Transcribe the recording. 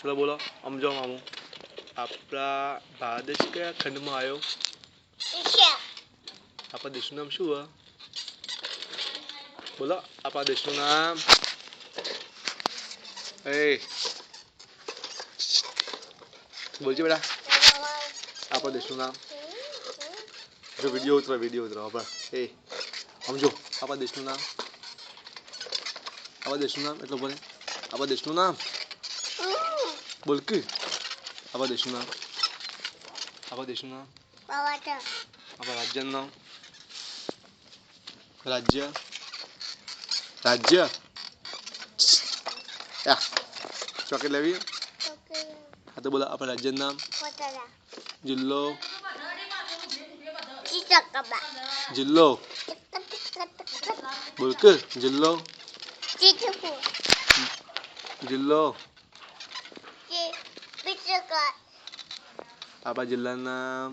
ચલો બોલો સમજો મામું. આપણા ભારત દેશ કયા ખંડમાં આવ્યો? આપણા દેશનું નામ શું હોય? બોલો આપણા દેશનું નામ. એ બોલજો બેટા. આપણા દેશનું નામ. જો વિડીયો ઉતરો આપણા. એ સમજો આપણા દેશનું નામ. આપણા દેશનું નામ એટલે બોલે. આપણા દેશનું નામ બોલ કે. આપણા દેશનું નામ. આપણા દેશનું નામ. આપણા રાજ્યનું નામ. રાજ્ય. ચોકલેટ લેવી? હા તો બોલો આપણા રાજ્યનું નામ. જિલ્લો. જિલ્લો બોલ કે. જિલ્લો. જિલ્લો. આપણા જિલ્લાનું નામ.